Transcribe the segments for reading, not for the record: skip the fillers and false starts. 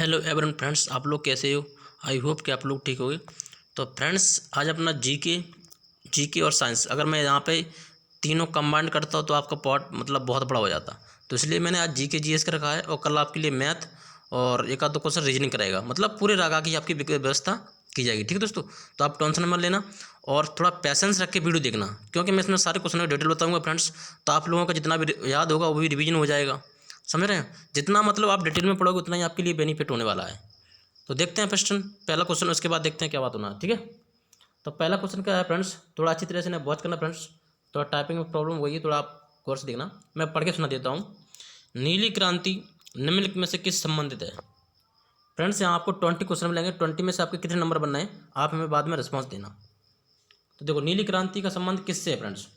Hello everyone friends, आप लोग कैसे हो। आई होप कि आप लोग ठीक होगे। तो फ्रेंड्स, आज अपना जीके और साइंस अगर मैं यहाँ पे तीनों कंबाइन करता हूँ तो आपका पॉट मतलब बहुत बड़ा हो जाता। तो इसलिए मैंने आज जीके जीएस का रखा है और कल आपके लिए मैथ और एक आध दो क्वेश्चन रीजनिंग कराएगा, मतलब पूरे रागा की आपकी व्यवस्था की जाएगी। ठीक है दोस्तों, तो आप टेंशन मत लेना और थोड़ा पैसेंस रख के वीडियो देखना, क्योंकि मैं इसमें सारे क्वेश्चन डिटेल बताऊँगा फ्रेंड्स। तो आप लोगों का जितना भी याद होगा वो भी रिवीजन हो जाएगा। समझ रहे हैं, जितना मतलब आप डिटेल में पढ़ोगे उतना ही आपके लिए बेनिफिट होने वाला है। तो देखते हैं क्वेश्चन, पहला क्वेश्चन, उसके बाद देखते हैं क्या बात होना है। ठीक है, तो पहला क्वेश्चन क्या है फ्रेंड्स, थोड़ा अच्छी तरह से ना वॉच करना फ्रेंड्स। थोड़ा टाइपिंग में प्रॉब्लम हुई है, थोड़ा आप कोर्स देखना, मैं पढ़ के सुना देता हूँ। नीली क्रांति निम्नलिखित में से किस संबंधित है। फ्रेंड्स यहाँ आपको 20 क्वेश्चन मिलेंगे, 20 में से आपके कितने नंबर बनना है आप हमें बाद में रिस्पॉन्स देना। तो देखो, नीली क्रांति का संबंध किससे है फ्रेंड्स।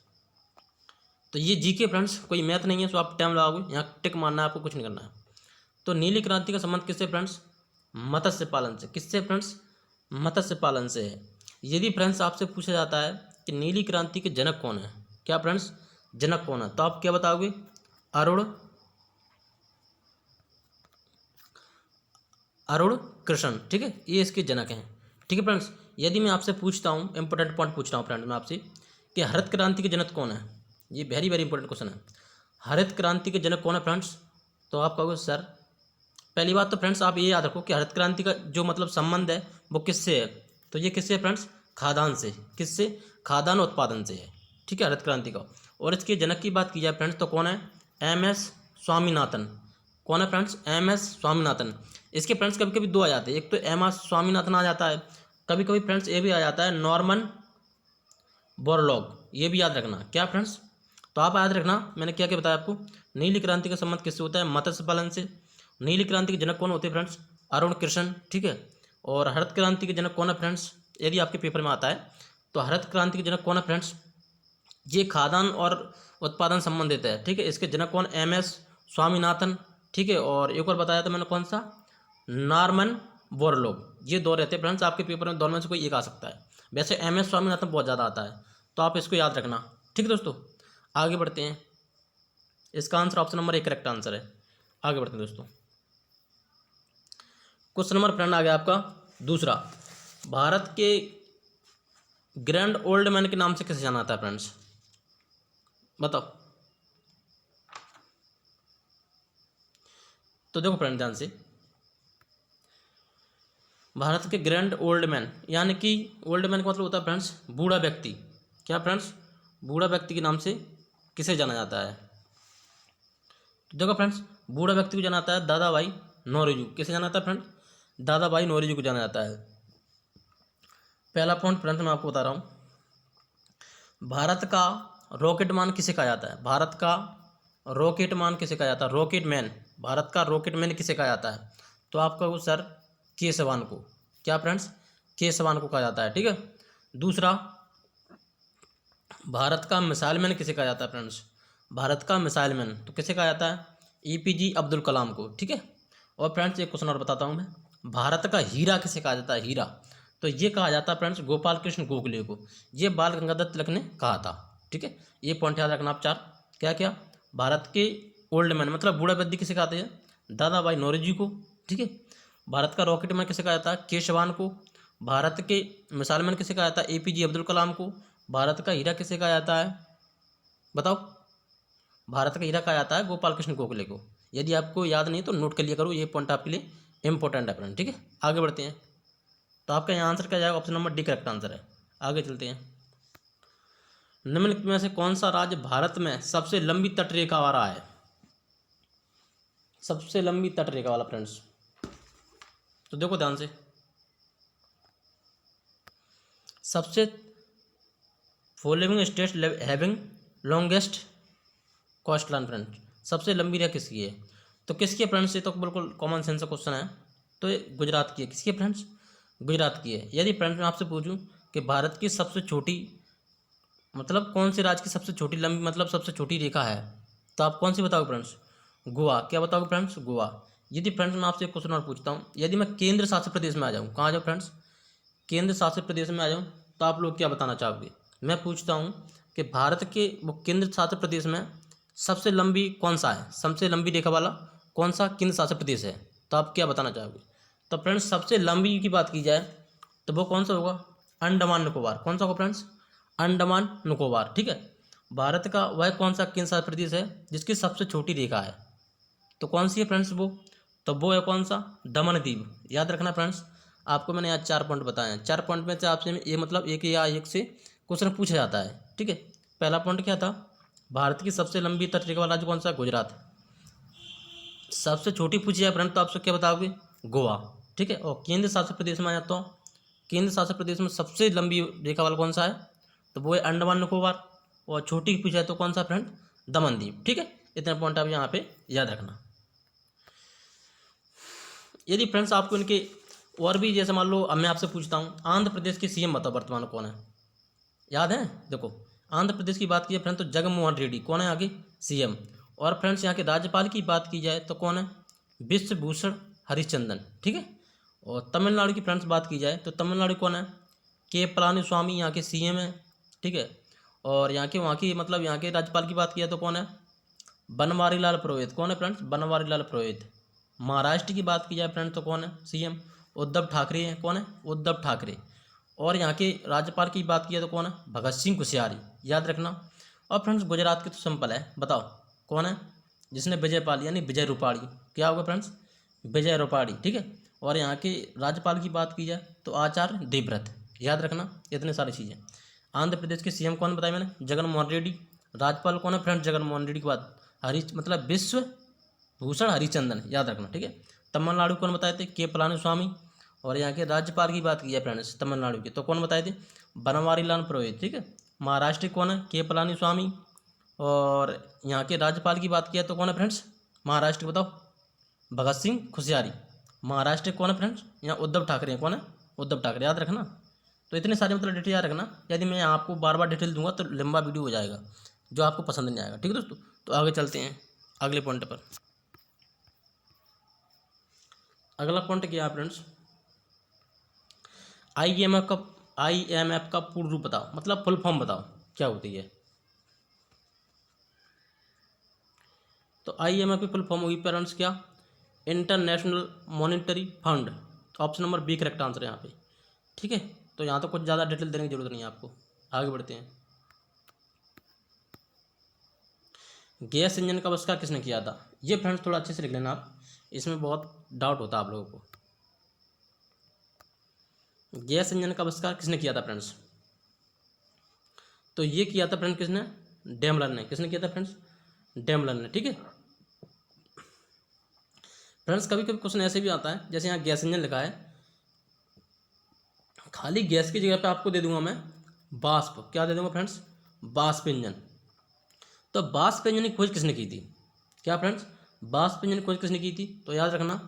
तो ये जीके फ्रेंड्स, कोई मैथ नहीं है, सो आप टाइम लगाओगे, यहाँ टिक मारना है, आपको कुछ नहीं करना है। तो नीली क्रांति का संबंध किससे फ्रेंड्स, मत्स्य पालन से। किससे फ्रेंड्स, मत्स्य पालन से है। यदि फ्रेंड्स आपसे पूछा जाता है कि नीली क्रांति के जनक कौन है, क्या फ्रेंड्स जनक कौन है, तो आप क्या बताओगे, अरुण कृष्ण। ठीक है, ये इसके जनक हैं। ठीक है फ्रेंड्स, यदि मैं आपसे पूछता हूँ, इंपॉर्टेंट पॉइंट पूछ रहा हूँ फ्रेंड मैं आपसे, कि हरित क्रांति के जनक कौन है। ये वेरी वेरी इंपॉर्टेंट क्वेश्चन है। हरित क्रांति के जनक कौन है फ्रेंड्स, तो आप कहोगे सर, पहली बात तो फ्रेंड्स आप ये याद रखो कि हरित क्रांति का जो मतलब संबंध है वो किससे है। तो ये किससे है फ्रेंड्स, खाद्यान्न से। किससे, खाद्यान्न उत्पादन से है। ठीक है, हरित क्रांति का। और इसके जनक की बात की जाए फ्रेंड्स तो कौन है, एम एस स्वामीनाथन। कौन है फ्रेंड्स, एम एस स्वामीनाथन। इसके फ्रेंड्स कभी कभी दो आ जाते हैं, एक तो एम एस स्वामीनाथन आ जाता है, कभी कभी फ्रेंड्स ये भी आ जाता है नॉर्मन बोरलॉग। ये भी याद रखना, क्या फ्रेंड्स, तो आप याद रखना मैंने क्या क्या बताया आपको। नीली क्रांति का संबंध किससे होता है, मत्स्य पालन से। नीली क्रांति के जनक कौन होते हैं फ्रेंड्स, अरुण कृष्ण। ठीक है, और हरित क्रांति के जनक कौन है फ्रेंड्स, यदि आपके पेपर में आता है तो हरित क्रांति के जनक कौन है फ्रेंड्स, ये खाद्यान्न और उत्पादन संबंधित है। ठीक है, इसके जनक कौन, एम एस स्वामीनाथन। ठीक है, और एक और बताया था मैंने कौन सा, नॉर्मन बोरलॉग। ये दो रहते हैं फ्रेंड्स, आपके पेपर में दोनों में से कोई एक आ सकता है। वैसे एम एस स्वामीनाथन बहुत ज़्यादा आता है, तो आप इसको याद रखना। ठीक है दोस्तों, आगे बढ़ते हैं। इसका answer option number 1 correct answer है। आगे बढ़ते हैं दोस्तों। क्वेश्चन नंबर फ्रेंड आ गया आपका दूसरा। भारत के ग्रैंड ओल्ड मैन के नाम से किसे जाना जाता है फ्रेंड्स, बताओ। तो देखो फ्रेंड ध्यान से, भारत के ग्रैंड ओल्ड मैन यानी कि ओल्ड मैन का मतलब होता है फ्रेंड्स बूढ़ा व्यक्ति। क्या फ्रेंड्स, बूढ़ा व्यक्ति के नाम से किसे जाना जाता है। तो देखो फ्रेंड्स, बूढ़ा व्यक्ति को जाना जाता है दादा भाई नौरोजी। किसे जाना जाता है फ्रेंड, दादा भाई नौरोजी को जाना जाता है। पहला पॉइंट फ्रेंड्स मैं आपको बता रहा हूँ, भारत का रॉकेटमैन किसे कहा जाता है। भारत का रॉकेटमैन किसे कहा जाता है, रॉकेटमैन, भारत का रॉकेटमैन किसे कहा जाता है। तो आपका वो सर के सवान को। क्या फ्रेंड्स, के सवान को कहा जाता है। ठीक है, दूसरा, भारत का मिसाइल मैन किसे कहा जाता है फ्रेंड्स, भारत का मिसाइल मैन तो किसे कहा जाता है, एपीजे अब्दुल कलाम को। ठीक है, और फ्रेंड्स एक क्वेश्चन और बताता हूँ मैं, भारत का हीरा किसे कहा जाता है, हीरा, तो ये कहा जाता है फ्रेंड्स गोपाल कृष्ण गोखले को। ये बाल गंगाधर तिलक ने कहा था। ठीक है, ये पॉइंट याद रखना आप चार। क्या क्या, भारत के ओल्ड मैन मतलब बूढ़ा व्यक्ति किसे कहते हैं, दादा भाई नौरोजी को। ठीक है, भारत का रॉकेट मैन किसे कहा जाता है, के सवान को। भारत के मिसाइल मैन किसे कहा जाता है, एपीजे अब्दुल कलाम को। भारत का हीरा किसे कहा जाता है, बताओ। भारत का हीरा कहा जाता है गोपाल कृष्ण गोखले को। यदि आपको याद नहीं तो नोट कर लिया करो, ये पॉइंट आपके लिए इंपॉर्टेंट है फ्रेंड। ठीक है, आगे बढ़ते हैं। तो आपका यहाँ आंसर क्या जाएगा, option number D correct answer है। आगे चलते हैं। निम्नलिखित में से कौन सा राज्य भारत में सबसे लंबी तटरेखा वाला है, सबसे लंबी तटरेखा वाला फ्रेंड्स। तो देखो ध्यान से, सबसे following states having longest coast line friend, सबसे लंबी रेखा किसकी है। तो किसकी है फ्रेंड्स, ये तो बिल्कुल कॉमन सेंस का क्वेश्चन है। तो ये गुजरात की है। किसकी है फ्रेंड्स, गुजरात की है। यदि फ्रेंड्स मैं आपसे पूछूं कि भारत की सबसे छोटी मतलब कौन से राज्य की सबसे छोटी लंबी मतलब सबसे छोटी रेखा है, तो आप कौन सी बताओगे फ्रेंड्स, गोवा। क्या बताओगे फ्रेंड्स, गोवा। यदि फ्रेंड्स मैं आपसे एक क्वेश्चन और पूछता हूँ, यदि मैं केंद्र शासित प्रदेश में आ जाऊँ, कहाँ आ जाऊँ फ्रेंड्स, केंद्र शासित प्रदेश में आ जाऊँ, तो आप लोग क्या बताना चाहोगे। मैं पूछता हूँ कि भारत के वो केंद्र शासित प्रदेश में सबसे लंबी कौन सा है, सबसे लंबी रेखा वाला कौन सा केंद्र शासित प्रदेश है, तो आप क्या बताना चाहोगे। तो फ्रेंड्स सबसे लंबी की बात की जाए तो वो कौन सा होगा, अंडमान निकोबार। कौन सा होगा फ्रेंड्स, अंडमान निकोबार। ठीक है, भारत का वह कौन सा केंद्र शासित प्रदेश है जिसकी सबसे छोटी रेखा है, तो कौन सी है फ्रेंड्स वो, तो वो है कौन सा, दमन दीव। याद रखना फ्रेंड्स, आपको मैंने आज 4 पॉइंट बताए हैं, 4 पॉइंट में से आपसे ये मतलब एक या एक से क्वेश्चन पूछा जाता है। ठीक है, पहला पॉइंट क्या था, भारत की सबसे लंबी तटरेखा वाला राज्य कौन सा, गुजरात। सबसे छोटी पूछी जाए फ्रेंड तो आपसे क्या बताओगे, गोवा। ठीक है, और केंद्र शासित प्रदेश में आ जाता हूँ, केंद्र शासित प्रदेश में सबसे लंबी रेखा वाला कौन सा है, तो वो है अंडमान निकोबार। और छोटी पूछा है तो कौन सा फ्रेंड, दमन दीव। ठीक है, इतना पॉइंट आप यहाँ पे याद रखना। यदि फ्रेंड्स आपको इनके और भी, जैसे मान लो अब मैं आपसे पूछता हूँ, आंध्र प्रदेश के सीएम बताओ वर्तमान कौन है, याद है। देखो आंध्र प्रदेश की बात की जाए फ्रेंड तो जगनमोहन रेड्डी कौन है आगे, सीएम। और फ्रेंड्स यहाँ के राज्यपाल की बात की जाए तो कौन है, विश्वभूषण हरिचंदन। ठीक है, और तमिलनाडु की फ्रेंड्स बात की जाए तो तमिलनाडु कौन है, के पलानी स्वामी यहाँ के सीएम है। ठीक है, और यहाँ के वहाँ की मतलब यहाँ के राज्यपाल की बात की जाए तो कौन है, बनवारी लाल पुरोहित। कौन है फ्रेंड्स, बनवारी लाल पुरोहित। महाराष्ट्र की बात की जाए फ्रेंड तो कौन है सीएम, उद्धव ठाकरे हैं। कौन है, उद्धव ठाकरे। और यहाँ के राज्यपाल की बात की जाए तो कौन है, भगत सिंह कोश्यारी। याद रखना। और फ्रेंड्स गुजरात की तो सिंपल है, बताओ कौन है, जिसने विजय पा लिया, यानी विजय रूपाणी। क्या होगा फ्रेंड्स, विजय रूपाणी। ठीक है, और यहाँ के राज्यपाल की बात की जाए तो आचार्य देवव्रत। याद रखना इतने सारी चीज़ें। आंध्र प्रदेश के सीएम कौन बताया मैंने, जगनमोहन रेड्डी। राज्यपाल कौन है फ्रेंड्स, जगनमोहन रेड्डी के बाद मतलब विश्व भूषण हरिचंदन। याद रखना। ठीक है, तमिलनाडु कौन बताए थे, के पलानी स्वामी। और यहाँ के राज्यपाल की बात की जाए फ्रेंड्स तमिलनाडु की तो कौन बताए थे, बनवारी लाल पुरोहित। ठीक है, महाराष्ट्र कौन है, के पलानी स्वामी। और यहाँ के राज्यपाल की बात किया तो कौन है फ्रेंड्स, महाराष्ट्र बताओ, भगत सिंह कोश्यारी। महाराष्ट्र कौन है फ्रेंड्स, यहाँ उद्धव ठाकरे। कौन है, उद्धव ठाकरे। याद रखना। तो इतने सारे मतलब डिटेल याद रखना, यदि मैं आपको बार बार डिटेल दूंगा तो लंबा वीडियो हो जाएगा जो आपको पसंद नहीं आएगा। ठीक है दोस्तों, तो आगे चलते हैं अगले पॉइंट पर। अगला पॉइंट क्या है फ्रेंड्स, आईएमएफ का पूर्ण रूप बताओ, मतलब फुल फॉर्म बताओ क्या होती है। तो आईएमएफ की फुल फॉर्म होगी फ्रेंड्स क्या, इंटरनेशनल मॉनिटरी फंड। तो option number B correct answer है यहाँ पे। ठीक है, तो यहाँ तो कुछ ज़्यादा डिटेल देने की जरूरत नहीं है आपको। आगे बढ़ते हैं। गैस इंजन का आविष्कार किसने किया था, ये फ्रेंड्स थोड़ा अच्छे से लिख लेना आप, इसमें बहुत डाउट होता है आप लोगों को। गैस इंजन का आविष्कार किसने किया था फ्रेंड्स, तो ये किया था फ्रेंड्स किसने, डेमलर ने। किसने किया था फ्रेंड्स, डेमलर ने। ठीक है फ्रेंड्स, कभी कभी क्वेश्चन ऐसे भी आता है, जैसे यहाँ गैस इंजन लिखा है, खाली गैस की जगह पे आपको दे दूंगा मैं वाष्प। क्या दे दूंगा फ्रेंड्स, वाष्प इंजन। तो वाष्प इंजन की खोज किसने की थी, क्या फ्रेंड्स, वाष्प इंजन की खोज किसने की थी, तो याद रखना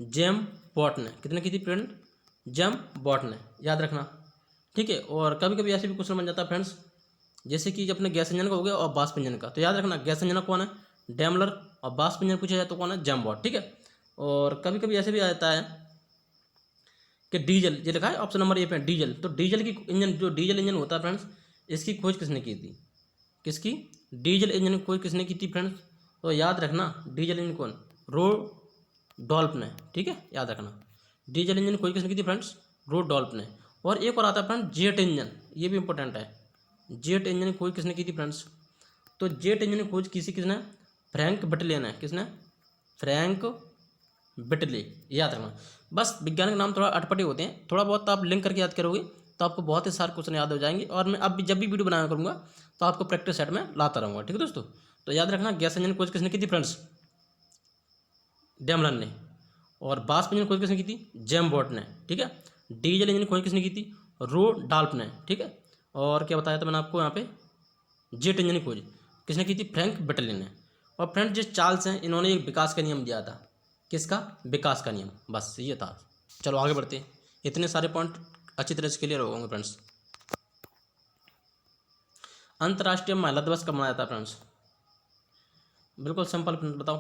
जेम वॉट ने। कितने की थी फ्रेंड, जेम वॉट ने। याद रखना। ठीक है, और कभी कभी ऐसे भी क्वेश्चन बन जाता है फ्रेंड्स, जैसे कि अपने गैस इंजन का हो गया और वाष्प इंजन का, तो याद रखना गैस इंजन कौन है, डेमलर। और वाष्प इंजन पूछा जाए तो कौन है, जेम वॉट। ठीक है, और कभी कभी ऐसे भी आ जाता है कि डीजल, ये लिखा है ऑप्शन नंबर ए पे डीजल। तो डीजल की इंजन, जो डीजल इंजन होता है फ्रेंड्स, इसकी खोज किसने की थी, किसकी, डीजल इंजन की खोज किसने की थी फ्रेंड्स, तो याद रखना डीजल इंजन कौन, रोडोल्फ ने। ठीक है, याद रखना डीजल इंजन की खोज किसने की थी फ्रेंड्स, रोडोल्फ ने। और एक और आता है फ्रेंड्स जेट इंजन, ये भी इंपॉर्टेंट है। जेट इंजन की खोज किसने की थी फ्रेंड्स, तो जेट इंजन की खोज किसने, फ्रैंक बटले ने। किसने, फ्रैंक बिटली। याद रखना। बस वैज्ञानिक नाम थोड़ा अटपटे होते हैं, थोड़ा बहुत आप लिंक करके याद करोगे तो आपको बहुत ही सारे क्वेश्चन याद हो जाएंगे। और मैं अब भी जब भी वीडियो बनाया करूँगा तो आपको प्रैक्टिस सेट में लाता रहूँगा। ठीक है दोस्तों, तो याद रखना गैस इंजन खोज किसने की थी फ्रेंड्स, डेमलन ने। और वाष्प इंजन खोज किसने की थी, जेम वॉट ने। ठीक है, डीजल इंजन खोज किसने की थी, रोडोल्फ ने। ठीक है, और क्या बताया था मैंने आपको यहाँ पे, जेट इंजन की खोज किसने की थी, फ्रैंक बिटली ने। और फ्रेंड्स जो चार्ल्स हैं, इन्होंने एक विकास का नियम दिया था, किसका, विकास का नियम। बस ये था। चलो आगे बढ़ते हैं, इतने सारे पॉइंट अच्छी तरह से क्लियर हो गए फ्रेंड्स। अंतर्राष्ट्रीय महिला दिवस कब मनाया जाता है फ्रेंड्स, बिल्कुल सिंपल फ्रेंड्स बताओ,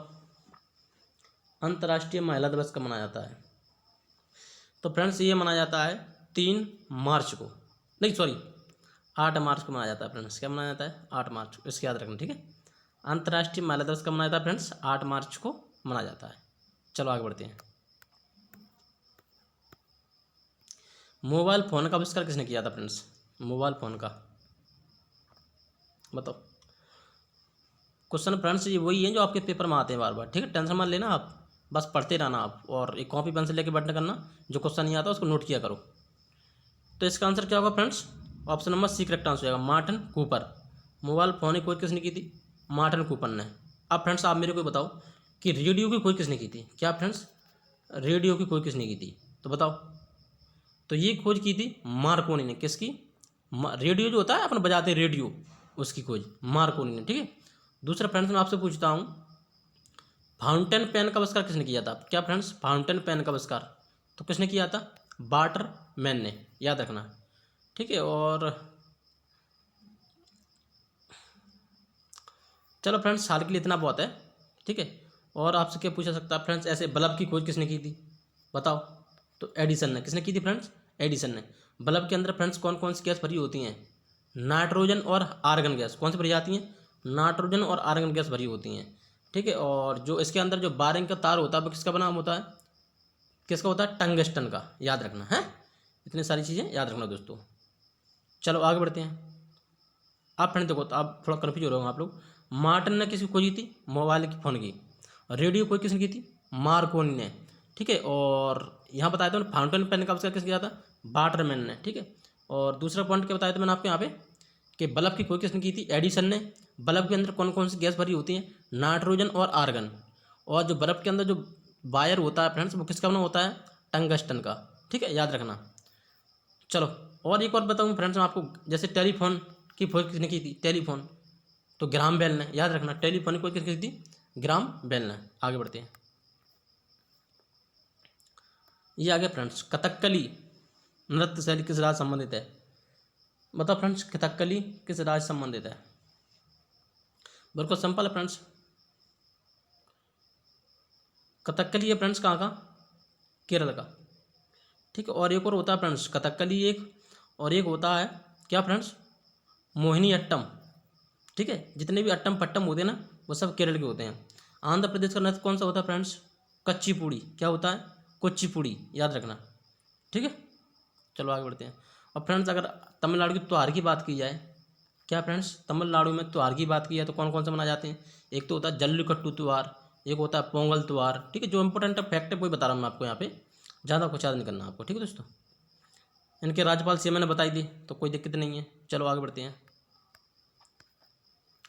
अंतर्राष्ट्रीय महिला दिवस कब मनाया जाता है, तो फ्रेंड्स ये मनाया जाता है 3 मार्च को, नहीं सॉरी 8 मार्च को मनाया जाता है फ्रेंड्स। क्या मनाया जाता है, 8 मार्च को, इसके याद रखना। ठीक है, अंतर्राष्ट्रीय महिला दिवस कब मनाया जाता है फ्रेंड्स, 8 मार्च को मनाया जाता है। चलो आगे बढ़ते हैं। मोबाइल फ़ोन का आविष्कार किसने किया था फ्रेंड्स? मोबाइल फ़ोन का बताओ। क्वेश्चन फ्रेंड्स ये वही है जो आपके पेपर में आते हैं बार बार, ठीक है, टेंशन मत लेना आप, बस पढ़ते रहना आप, और एक कॉपी पेंसिल लेके बैठना करना, जो क्वेश्चन नहीं आता उसको नोट किया करो। तो इसका आंसर क्या होगा friends? Option number C correct answer होगा, मार्टिन कूपर। मोबाइल फ़ोन की खोज किसने की थी? मार्टिन कूपर ने। अब फ्रेंड्स आप मेरे को बताओ कि रेडियो की खोज किसने की थी? क्या फ्रेंड्स? रेडियो की खोज किसने की थी? तो बताओ। तो ये खोज की थी मार्कोनी ने। किसकी? रेडियो जो होता है अपन बजाते हैं रेडियो, उसकी खोज मार्कोनी ने, ठीक है। दूसरा फ्रेंड्स मैं आपसे पूछता हूँ, फाउंटेन पेन का आविष्कार किसने किया था? क्या फ्रेंड्स? फाउंटेन पेन का आविष्कार तो किसने किया था? वाटरमैन ने, याद रखना, ठीक है। और चलो फ्रेंड्स हाल के लिए इतना बहुत है, ठीक है। और आपसे क्या पूछा सकता है फ्रेंड्स, ऐसे बल्ब की खोज किसने की थी? बताओ। तो एडिसन ने। किसने की थी फ्रेंड्स? एडिसन ने। बल्ब के अंदर फ्रेंड्स कौन कौन सी गैस भरी होती हैं? नाइट्रोजन और आर्गन गैस। कौन सी भरी जाती हैं? नाइट्रोजन और आर्गन गैस भरी होती हैं, ठीक है। और जो इसके अंदर जो वायरिंग का तार होता है वो किसका बना होता है? किसका होता है? टंगस्टन का, याद रखना है। इतनी सारी चीज़ें याद रखना दोस्तों। चलो आगे बढ़ते हैं। आप फ्रेंड देखो, तो आप थोड़ा कन्फ्यूज हो रहे हो आप लोग। मार्टिन ने किसकी खोजी थी? मोबाइल की फ़ोन की। रेडियो खोज किसने की थी? मार्कोनी ने, ठीक है। और यहाँ बताया था फाउंटेन पेन का आविष्कार किसने किया था? वाटरमैन ने, ठीक है। और दूसरा पॉइंट क्या बताया था मैंने आपको यहाँ पे कि बल्ब की खोज किसने की थी? एडिसन ने। बल्ब के अंदर कौन कौन सी गैस भरी होती हैं? नाइट्रोजन और आर्गन। और जो बल्ब के अंदर जो वायर होता है फ्रेंड्स वो किसका बना होता है? टंगस्टन का, ठीक है, याद रखना। चलो और एक और बताऊँ फ्रेंड्स मैं आपको, जैसे टेलीफोन की खोज किसने की थी? टेलीफोन तो ग्राम बेल ने, याद रखना। टेलीफोन की खोज किसने की थी? ग्राम बेल ने। आगे बढ़ते हैं। ये आगे फ्रेंड्स, कथकली नृत्य शैली किस राज्य संबंधित है? बताओ फ्रेंड्स, कथकली किस राज्य संबंधित है? बिल्कुल सिंपल है फ्रेंड्स, कथकली है फ्रेंड्स कहाँ का? केरल का, ठीक है। और एक और होता है फ्रेंड्स कथकली एक, और एक होता है क्या फ्रेंड्स? मोहिनी अट्टम, ठीक है। जितने भी अट्टम पट्टम होते हैं ना वो सब केरल के होते हैं। आंध्र प्रदेश का नृत्य कौन सा होता है फ्रेंड्स? कच्चीपुड़ी। क्या होता है? कुचिपुड़ी, याद रखना, ठीक है। चलो आगे बढ़ते हैं। और फ्रेंड्स अगर तमिलनाडु की त्योहार की बात की जाए, क्या फ्रेंड्स? तमिलनाडु में त्योहार की बात की जाए तो कौन कौन से मनाए जाते हैं? एक तो होता है जल्लीकट्टू त्यौहार, एक होता है पोंगल त्यौहार, ठीक है। जो इंपॉर्टेंट फैक्ट है वही बता रहा हूँ मैं आपको यहाँ पे, ज़्यादा कुछ याद नहीं करना आपको, ठीक है दोस्तों। इनके राज्यपाल से मैंने बताई दी तो कोई दिक्कत नहीं है। चलो आगे बढ़ते हैं।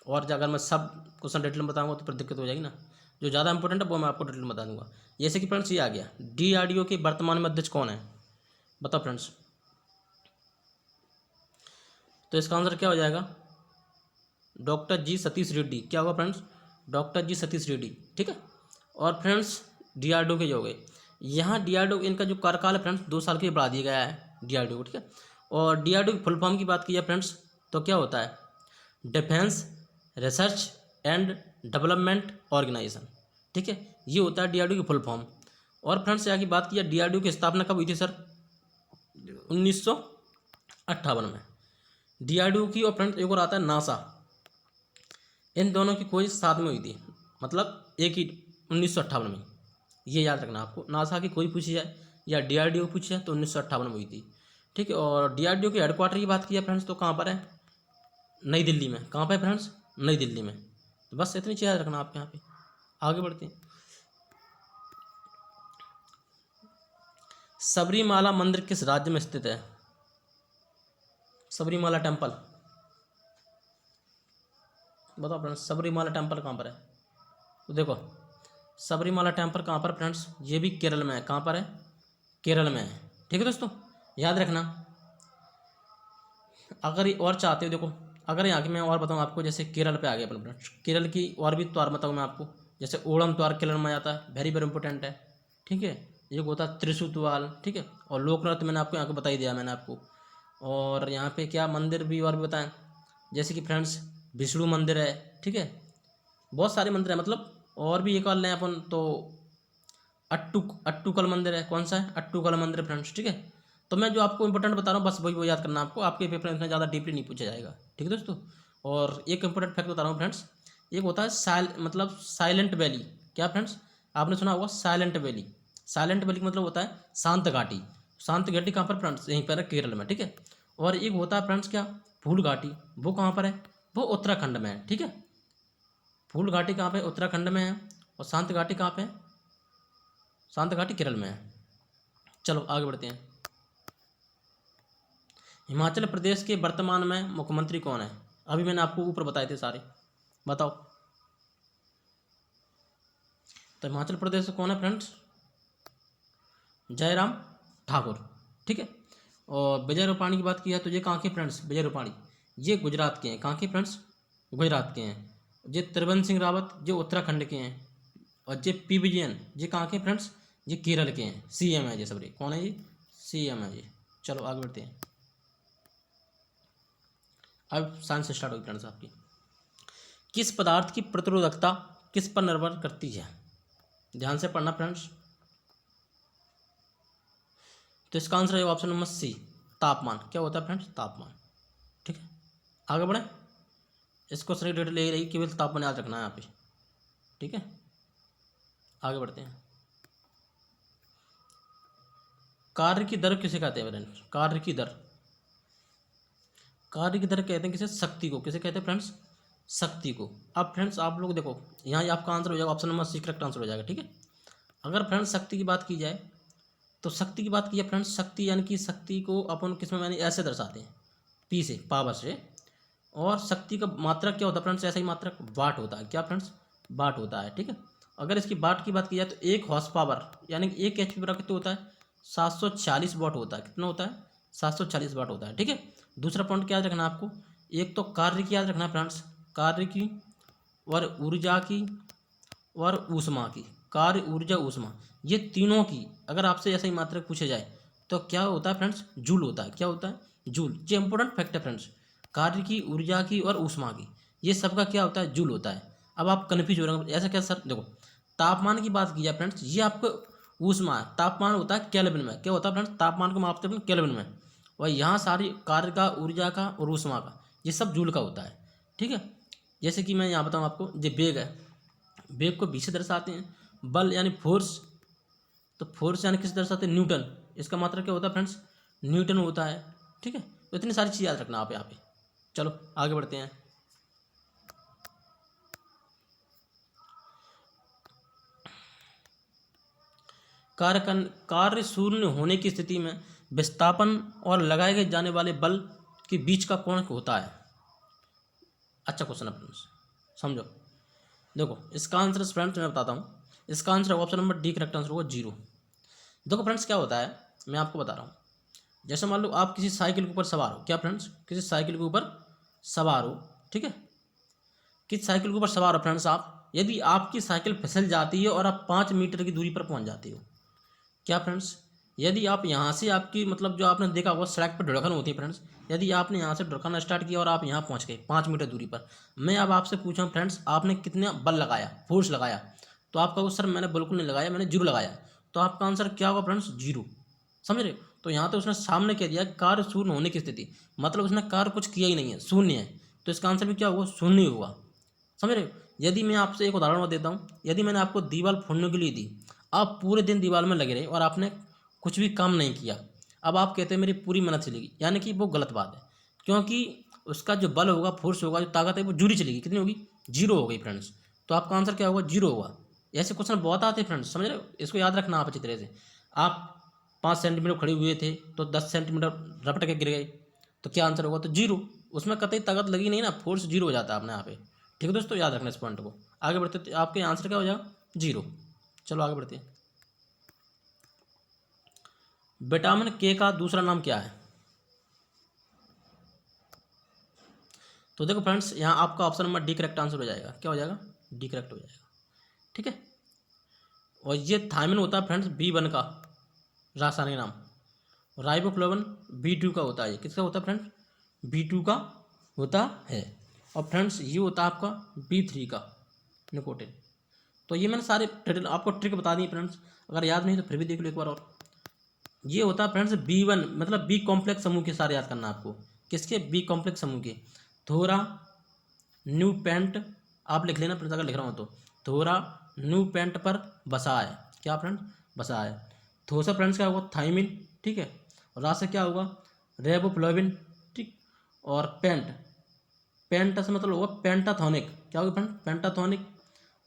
और अगर मैं सब क्वेश्चन डिटेल में बताऊंगा तो फिर दिक्कत हो जाएगी ना। जो ज़्यादा इंपॉर्टेंट है वो मैं आपको डिटेल में बता दूंगा। जैसे कि फ्रेंड्स ये आ गया, DRDO के वर्तमान में अध्यक्ष कौन है? बताओ फ्रेंड्स। तो इसका आंसर क्या हो जाएगा? डॉक्टर जी सतीश रेड्डी। क्या होगा फ्रेंड्स? डॉक्टर जी सतीश रेड्डी, ठीक है। और फ्रेंड्स DRDO के जो हो गए, यहाँ DRDO इनका जो कार्यकाल है फ्रेंड्स 2 साल के लिए बढ़ा दिया गया है DRDO को, ठीक है। और DRDO की फुल फॉर्म की बात की जाए फ्रेंड्स तो क्या होता है? Defence research and development organisation, ठीक है। ये होता है DRDO की फुल फॉर्म। और फ्रेंड्स यहाँ की बात की जाए DRDO की स्थापना कब हुई थी सर? 1958 में DRDO की। और फ्रेंड्स एक और आता है नासा। इन दोनों की खोज साथ में हुई थी, मतलब एक ही 1958 में। ये याद रखना आपको। नासा की खोज पूछी जाए या DRDO पूछी जाए तो 1958 में हुई थी, ठीक है। और DRDO के हेडक्वार्टर की बात की जाए फ्रेंड्स तो कहाँ पर है? नई दिल्ली में। कहाँ पर है फ्रेंड्स? नई दिल्ली में। तो बस इतनी चीज़ याद रखना आप यहाँ पे। आगे बढ़ते हैं। सबरीमाला मंदिर किस राज्य में स्थित है? सबरीमाला टेम्पल बताओ फ्रेंड्स, सबरीमाला टेम्पल कहाँ पर है? तो देखो सबरीमाला टेम्पल कहाँ पर फ्रेंड्स? ये भी केरल में है। कहाँ पर है? केरल में है, ठीक है दोस्तों, याद रखना। अगर और चाहते हो देखो, अगर यहाँ की मैं और बताऊँ आपको, जैसे केरल पे आ गया अपन फ्रेंड्स, केरल की और भी त्योहार बताऊँ मैं आपको। जैसे ओणम त्यौहार केरल में आता है, वेरी वेरी इंपॉर्टेंट है, ठीक है। एक होता है त्रिशु त्यौहार, ठीक है। और लोक नृत्य मैंने आपको यहाँ को बता ही दिया मैंने आपको। और यहाँ पे क्या मंदिर भी और भी बताएं, जैसे कि फ्रेंड्स विष्णु मंदिर है, ठीक है। बहुत सारे मंदिर हैं, मतलब और भी एक और लें अपन तो अट्टूकल मंदिर है। कौन सा है? अट्टूकल मंदिर फ्रेंड्स, ठीक है। तो मैं जो आपको इंपॉर्टेंट बता रहा हूँ बस वही वो याद करना आपको, आपके पेपर में ज़्यादा डीपली नहीं पूछा जाएगा, ठीक है दोस्तों। और एक इंपॉर्टेंट फैक्ट बता रहा हूँ फ्रेंड्स, एक होता है मतलब साइलेंट वैली। क्या फ्रेंड्स? आपने सुना होगा साइलेंट वैली। साइलेंट वैली का मतलब होता है शांत घाटी। शांति घाटी कहाँ पर फ्रेंड्स, यहीं पर है केरल में, ठीक है। और एक होता है फ्रेंड्स क्या, फूल घाटी, वो कहाँ पर है, वो उत्तराखंड में है, ठीक है। फूल घाटी कहाँ पे, उत्तराखंड में है। और शांति घाटी कहाँ पे है, शांति घाटी केरल में है। चलो आगे बढ़ते हैं। हिमाचल प्रदेश के वर्तमान में मुख्यमंत्री कौन है, अभी मैंने आपको ऊपर बताए थे सारे, बताओ। तो हिमाचल प्रदेश से कौन है फ्रेंड्स, जयराम ठाकुर, ठीक है। और विजय रूपाणी की बात की है तो ये कहाँ के फ्रेंड्स, विजय रूपाणी ये गुजरात के हैं, कहाँ के फ्रेंड्स, गुजरात के हैं। ये त्रिवेंद्र सिंह रावत ये उत्तराखंड के हैं। और ये पी विजयन ये कहाँ के फ्रेंड्स, ये केरल के हैं, सीएम है ये, सबरी कौन है ये, सीएम है ये। चलो आगे बढ़ते हैं। अब साइंस स्टार्ट होगी फ्रेंड्स आपकी। किस पदार्थ की प्रतिरोधकता किस पर निर्भर करती है, ध्यान से पढ़ना फ्रेंड्स। तो इसका आंसर है ऑप्शन नंबर सी, तापमान। क्या होता है फ्रेंड्स, तापमान, ठीक है। आगे बढ़े, इसको सही डेट ले रही, केवल तापमान याद रखना है यहाँ पे, ठीक है। आगे बढ़ते हैं। कार्य की दर किसे कहते हैं फ्रेंड्स, कार्य की दर, कार्य की दर कहते हैं किसे, शक्ति को, किसे कहते हैं फ्रेंड्स, शक्ति को। अब फ्रेंड्स आप लोग देखो, यहाँ ही आपका आंसर हो जाएगा, option number C correct answer हो जाएगा, ठीक है। अगर फ्रेंड्स शक्ति की बात की जाए तो शक्ति की बात की जाए फ्रेंड्स, शक्ति यानी कि शक्ति को अपन किसमें मैंने ऐसे दर्शाते हैं, पी से, पावर से। और शक्ति का मात्रक क्या होता है फ्रेंड्स, ऐसा ही मात्रक वाट होता है, क्या फ्रेंड्स, वाट होता है, ठीक है। अगर इसकी वाट की बात की जाए तो 1 हॉर्स पावर यानी कि 1 HP कितना होता है, 740 वाट होता है, कितना होता है, 740 वाट होता है, ठीक है। दूसरा पॉइंट क्या याद रखना है आपको, एक तो कार्य की याद रखना है फ्रेंड्स, कार्य की और ऊर्जा की और ऊष्मा की, कार्य ऊर्जा ऊष्मा, ये तीनों की अगर आपसे ऐसा ही मात्रक पूछे जाए तो क्या होता है फ्रेंड्स, जूल होता है, क्या होता है, जूल। ये इंपॉर्टेंट फैक्ट है फ्रेंड्स, कार्य की, ऊर्जा की और ऊष्मा की, ये सबका क्या होता है, जूल होता है। अब आप कन्फ्यूज हो रहे हैं, ऐसा क्या सर, देखो तापमान की बात की जाए फ्रेंड्स, ये आपको ऊष्मा, तापमान होता है केल्विन में, क्या होता है फ्रेंड्स, तापमान को मापते हैं केल्विन में। और यहाँ सारी कार्य का, ऊर्जा का और ऊष्मा का, ये सब जूल का होता है, ठीक है। जैसे कि मैं यहाँ बताऊँ आपको, ये बेग है, बेग को बी से दर्शाते हैं। बल यानी फोर्स, तो फोर्स यानी किसे दर्शाते हैं, न्यूटन, इसका मात्रा क्या होता है फ्रेंड्स, न्यूटन होता है, ठीक है। तो इतनी सारी चीज़ याद रखना आप यहाँ पे। चलो आगे बढ़ते हैं। कार्य शून्य होने की स्थिति में विस्थापन और लगाए गए जाने वाले बल के बीच का कोण होता है। अच्छा क्वेश्चन है फ्रेंड्स, समझो। देखो इसका आंसर फ्रेंड्स मैं बताता हूँ, इसका answer option number D correct answer होगा 0। देखो फ्रेंड्स क्या होता है, मैं आपको बता रहा हूँ। जैसे मान लो आप किसी साइकिल के ऊपर सवार हो, क्या फ्रेंड्स, किसी साइकिल के ऊपर सवार हो, ठीक है। किसी साइकिल के ऊपर सवार हो फ्रेंड्स आप, यदि आपकी साइकिल फिसल जाती है और आप 5 मीटर की दूरी पर पहुँच जाते हो, क्या फ्रेंड्स, यदि आप यहाँ से आपकी मतलब जो आपने देखा होगा सड़क पर ढुड़कन होती है फ्रेंड्स, यदि आपने यहाँ से ढुड़कना स्टार्ट किया और आप यहाँ पहुँच गए 5 मीटर दूरी पर, मैं अब आपसे पूछा फ्रेंड्स आपने कितना बल लगाया, फोर्स लगाया, तो आपका वो सर मैंने बिल्कुल नहीं लगाया, मैंने 0 लगाया, तो आपका आंसर क्या होगा फ्रेंड्स, 0। समझ रहे हो। तो यहाँ तो उसने सामने कह दिया कार्य शून्य होने की स्थिति, मतलब उसने कार्य कुछ किया ही नहीं है, शून्य है, तो इसका आंसर भी क्या होगा, शून्य ही होगा। समझ रहे हो। यदि मैं आपसे एक उदाहरण देता हूँ, यदि मैंने आपको दीवार फोड़ने के लिए दी, आप पूरे दिन दीवार में लगे रहे और आपने कुछ भी काम नहीं किया, अब आप कहते हैं मेरी पूरी मेहनत चलेगी, यानी कि वो गलत बात है, क्योंकि उसका जो बल होगा, फोर्स होगा, जो ताकत है वो जूरी चलेगी, कितनी होगी, 0 हो गई फ्रेंड्स। तो आपका आंसर क्या होगा, 0 होगा। ऐसे क्वेश्चन बहुत आते हैं फ्रेंड्स, समझ रहे हो, इसको याद रखना आप अच्छी तरह से। आप 5 सेंटीमीटर खड़े हुए थे तो 10 सेंटीमीटर रपट के गिर गए, तो क्या आंसर होगा, तो 0। उसमें कतई ताकत लगी नहीं ना, फोर्स 0 हो जाता है अपने यहाँ पे, ठीक है दोस्तों, याद रखना इस पॉइंट को। आगे बढ़ते तो आपके आंसर क्या हो जाएगा, 0। चलो आगे बढ़ते हैं। विटामिन के का दूसरा नाम क्या है। तो देखो फ्रेंड्स यहाँ आपका option number D correct answer हो जाएगा, क्या हो जाएगा, डी करेक्ट हो जाएगा, ठीक है। और ये थायमिन होता है फ्रेंड्स B1 का रासायनिक नाम, राइबोफ्लेविन B2 का होता है। ये किसका होता है फ्रेंड्स, B2 का होता है। और फ्रेंड्स ये होता है आपका B3 का, निकोटिन। तो ये मैंने सारे आपको ट्रिक बता दी फ्रेंड्स, अगर याद नहीं तो फिर भी देख लो एक बार और। ये होता है फ्रेंड्स B1, मतलब बी कॉम्प्लेक्स समूह के सारे याद करना आपको, किसके, बी कॉम्प्लेक्स समूह के। थोरा न्यूपेंट, आप लिख लेना फ्रेंड्स अगर लिख रहा हूँ तो, थोरा न्यूपेंट पर बसा है, क्या फ्रेंड्स, बसा है। थोसा फ्रेंड्स क्या होगा, थाइमिन, ठीक है। और रा से क्या होगा, रेबोफ्लोविन, ठीक। और पेंट से मतलब होगा पेंटाथोनिक, क्या होगा फ्रेंड, पेंटाथोनिक।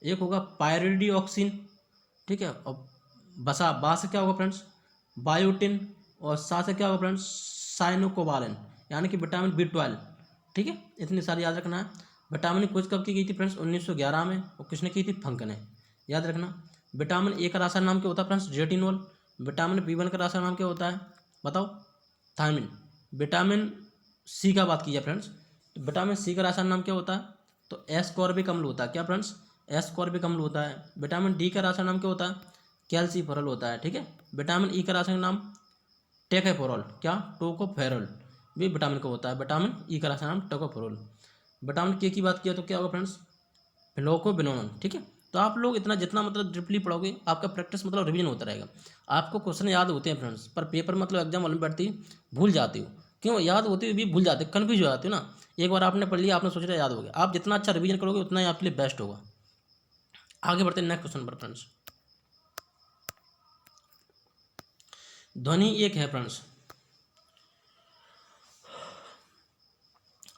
एक होगा पायरिडिऑक्सिन, ठीक है। और बा से क्या होगा फ्रेंड्स, बायोटिन। और सा से क्या होगा फ्रेंड्स, साइनोकोबालिन, यानी कि विटामिन B12, ठीक है। इतनी सारी याद रखना है। विटामिन की खोज कब की गई थी फ्रेंड्स, 1911 में। और किसने की थी, फंक ने, याद रखना। विटामिन ए का रासायनिक नाम क्या होता है फ्रेंड्स, रेटिनोल। विटामिन B1 का रासायनिक नाम क्या होता है, बताओ, थायमिन। विटामिन सी का बात कीजिए फ्रेंड्स, तो विटामिन सी का रासायनिक नाम क्या होता है, तो एस्कॉर्बिक अम्ल होता है, क्या फ्रेंड्स, एस्कॉर्बिक अम्ल होता है। विटामिन डी का रासायनिक नाम क्या होता है, कैल्सीफेरॉल होता है, ठीक है। विटामिन ई का रासायनिक नाम टेकोफेरॉल, क्या, टोकोफेरॉल, भी विटामिन का होता है। विटामिन ई का रासायनिक नाम टोकोफेरॉल। विटामिन के की बात किया तो क्या होगा फ्रेंड्स, फ्लोकोबिनोन, ठीक है। तो आप लोग इतना जितना मतलब डीपली पढ़ोगे, आपका प्रैक्टिस मतलब रिवीजन होता रहेगा। आपको क्वेश्चन याद होते हैं फ्रेंड्स, पर पेपर मतलब एग्जाम हॉल में बैठती भूल जाते हो। क्यों, याद होती हुई भी भूल जाते, कन्फ्यूज हो जाते हो ना। एक बार आपने पढ़ लिया, आपने सोच रहा याद हो गया। आप जितना अच्छा रिवीजन करोगे उतना ही आपके लिए बेस्ट होगा। आगे बढ़ते हैं नेक्स्ट क्वेश्चन पर फ्रेंड्स। ध्वनि एक है फ्रेंड्स,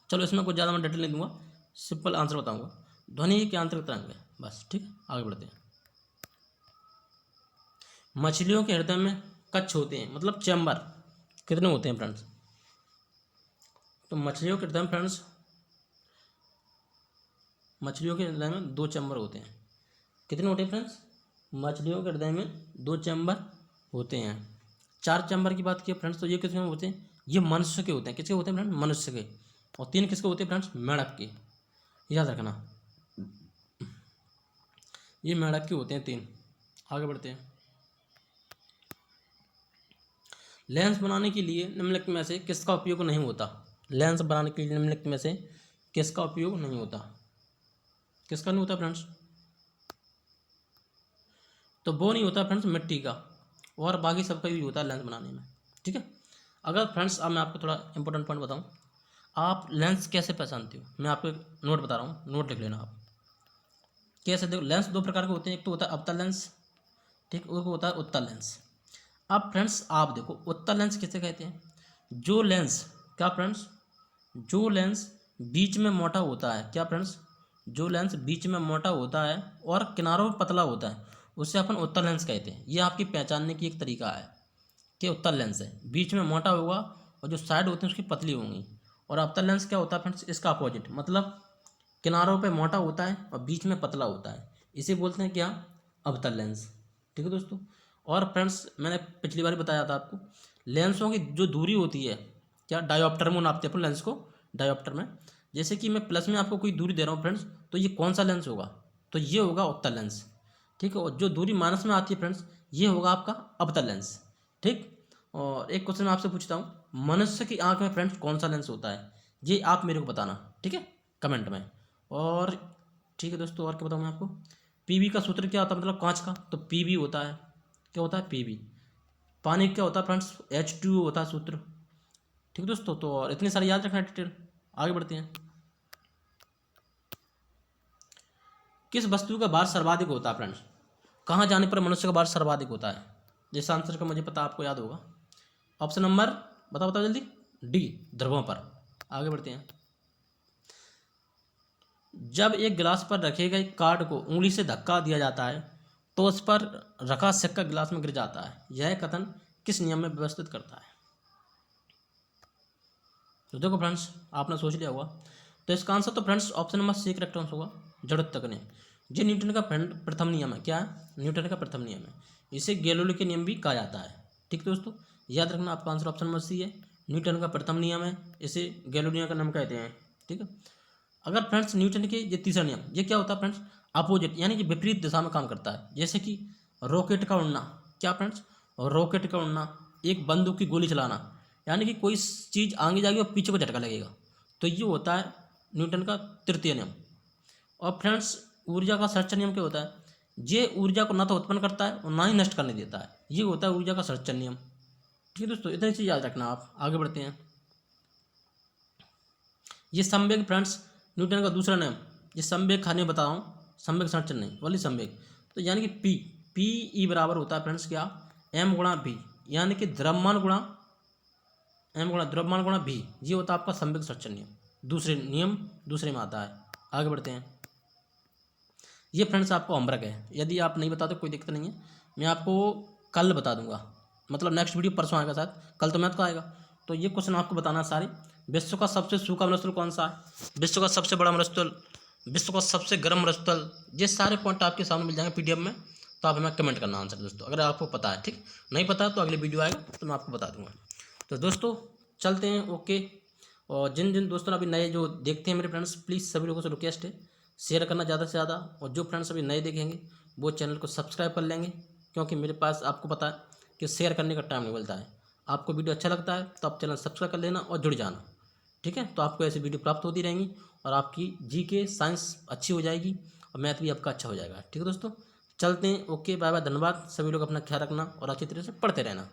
चलो इसमें कुछ ज़्यादा मैं डिटेल नहीं दूंगा, सिंपल आंसर बताऊंगा। ध्वनि एक आंतरिक तरंग है, बस, ठीक है। आगे बढ़ते हैं। मछलियों के हृदय में कक्ष होते हैं, मतलब चैम्बर, कितने होते हैं फ्रेंड्स, तो मछलियों के हृदय में फ्रेंड्स, मछलियों के हृदय में 2 चैम्बर होते हैं। कितने होते हैं फ्रेंड्स, मछलियों के हृदय में 2 चैम्बर होते हैं। 4 चैम्बर की बात की फ्रेंड्स, तो ये किसके में होते हैं, ये मनुष्य के होते हैं। किसके होते हैं फ्रेंड्स, मनुष्य के। और 3 किसके होते हैं फ्रेंड्स, मेंढक के, याद रखना, ये मेंढक के होते हैं 3। आगे बढ़ते हैं। लेंस बनाने के लिए निम्नलिखित में से किसका उपयोग नहीं होता, लेंस बनाने के लिए निम्नलिखित में से किसका उपयोग नहीं होता, किसका नहीं होता फ्रेंड्स, तो वो नहीं होता फ्रेंड्स मिट्टी का, और बाकी सबका यूज होता है लेंस बनाने में, ठीक है। अगर फ्रेंड्स अब मैं आपको थोड़ा इंपॉर्टेंट पॉइंट बताऊं, आप लेंस कैसे पहचानते हो, मैं आपको एक नोट बता रहा हूँ, नोट लिख लेना आप। कैसे, देखो लेंस 2 प्रकार के होते हैं, एक तो होता है अवतल लेंस, ठीक, एक होता है उत्तल लेंस। अब फ्रेंड्स आप देखो उत्तल लेंस किसे कहते हैं, जो लेंस, क्या फ्रेंड्स, जो लेंस बीच में मोटा होता है, क्या फ्रेंड्स, जो लेंस बीच में मोटा होता है और किनारों पर पतला होता है, उसे अपन उत्तल लेंस कहते हैं। ये आपकी पहचानने की एक तरीका है कि उत्तल लेंस है, बीच में मोटा होगा और जो साइड होती हैं उसकी पतली होंगी। और अवतल लेंस क्या होता है फ्रेंड्स, इसका अपोजिट, मतलब किनारों पे मोटा होता है और बीच में पतला होता है, इसे बोलते हैं क्या, अवतल लेंस, ठीक है दोस्तों। और फ्रेंड्स मैंने पिछली बार बताया था आपको, लेंसों की जो दूरी होती है, क्या, डायोप्टर में नापते हैं अपन लेंस को, डायोप्टर में। जैसे कि मैं प्लस में आपको कोई दूरी दे रहा हूँ फ्रेंड्स, तो ये कौन सा लेंस होगा, तो ये होगा उत्तल लेंस, ठीक है। और जो दूरी माइनस में आती है फ्रेंड्स, ये होगा आपका अवतल लेंस, ठीक। और एक क्वेश्चन मैं आपसे पूछता हूँ, मनुष्य की आंख में फ्रेंड्स कौन सा लेंस होता है, ये आप मेरे को बताना, ठीक है, कमेंट में। और ठीक है दोस्तों, और क्या बताऊँ मैं आपको, पीवी का सूत्र क्या होता है, मतलब कांच का, तो पीवी होता है, क्या होता है, पीवी। पानी क्या होता है फ्रेंड्स, H2O होता है सूत्र, ठीक है दोस्तों। तो और इतनी सारी याद रखना डिटेल। आगे बढ़ते हैं। किस वस्तु का भार सर्वाधिक होता है फ्रेंड्स, कहाँ जाने पर मनुष्य का भार सर्वाधिक होता है, जिस आंसर का मुझे पता आपको याद होगा। ऑप्शन नंबर बताओ बताओ जल्दी, डी, ध्रुवों पर। आगे बढ़ते हैं। जब एक गिलास पर रखे गए कार्ड को उंगली से धक्का दिया जाता है तो उस पर रखा सिक्का गिलास में गिर जाता है, यह कथन किस नियम में व्यवस्थित करता है। तो देखो फ्रेंड्स आपने सोच लिया होगा, तो इसका आंसर तो friends option number C correct answer होगा, जड़त्व का नियम। ये न्यूटन का प्रथम नियम है, क्या है, न्यूटन का प्रथम नियम है। इसे गैलीलियो के नियम भी कहा जाता है, ठीक दोस्तों। याद रखना आपका आंसर ऑप्शन नंबर सी है, न्यूटन का प्रथम नियम है, इसे गैलीलियो का नियम कहते हैं, ठीक है। अगर फ्रेंड्स न्यूटन के ये तीसरा नियम, ये क्या होता है फ्रेंड्स, अपोजिट, यानी कि विपरीत दिशा में काम करता है। जैसे कि रॉकेट का उड़ना, क्या फ्रेंड्स, रॉकेट का उड़ना, एक बंदूक की गोली चलाना, यानी कि कोई चीज़ आगे जाएगी और पीछे को झटका लगेगा, तो ये होता है न्यूटन का तृतीय नियम। और फ्रेंड्स ऊर्जा का संरक्षण नियम क्या होता है, ये ऊर्जा को ना तो उत्पन्न करता है और ना ही नष्ट करने देता है, ये होता है ऊर्जा का संरक्षण नियम, ठीक है दोस्तों। इतनी चीज़ याद रखना आप। आगे बढ़ते हैं। ये संवेग फ्रेंड्स न्यूटन का दूसरा नियम, ये संवेग खाने बता रहा हूँ, संवेग संरक्षण नहीं वाली संवेग, तो यानी कि पी ई बराबर होता है फ्रेंड्स क्या, एम गुणा वी, यानी कि द्रव्यमान गुणा m गुणा द्रव्यमान गुणा v, ये होता है आपका संवेग संरक्षण नियम। दूसरे में आता है। आगे बढ़ते हैं। ये फ्रेंड्स आपको होमवर्क है, यदि आप नहीं बता तो कोई दिक्कत नहीं है, मैं आपको कल बता दूंगा, मतलब नेक्स्ट वीडियो परसों आएगा शायद, कल तो मैथ का आएगा। तो ये क्वेश्चन आपको बताना सारे। विश्व का सबसे सूखा मरुस्थल कौन सा है, विश्व का सबसे बड़ा मरुस्थल, विश्व का सबसे गर्म मरुस्थल, ये सारे पॉइंट आपके सामने मिल जाएंगे पीडीएफ में। तो आप हमें कमेंट करना आंसर दोस्तों, अगर आपको पता है। ठीक, नहीं पता तो अगले वीडियो आएगा तो मैं आपको बता दूंगा। तो दोस्तों चलते हैं, ओके। और जिन जिन दोस्तों ने अभी नए जो देखते हैं मेरे फ्रेंड्स, प्लीज़ सभी लोगों से रिक्वेस्ट है शेयर करना ज़्यादा से ज़्यादा, और जो फ्रेंड्स अभी नए देखेंगे वो चैनल को सब्सक्राइब कर लेंगे, क्योंकि मेरे पास आपको पता है कि शेयर करने का टाइम नहीं मिलता है। आपको वीडियो अच्छा लगता है तो आप चैनल सब्सक्राइब कर लेना और जुड़ जाना, ठीक है। तो आपको ऐसी वीडियो प्राप्त होती रहेंगी और आपकी जीके साइंस अच्छी हो जाएगी और मैथ भी आपका अच्छा हो जाएगा। ठीक है दोस्तों, चलते हैं, ओके, बाय बाय, धन्यवाद। सभी लोग अपना ख्याल रखना और अच्छी तरह से पढ़ते रहना।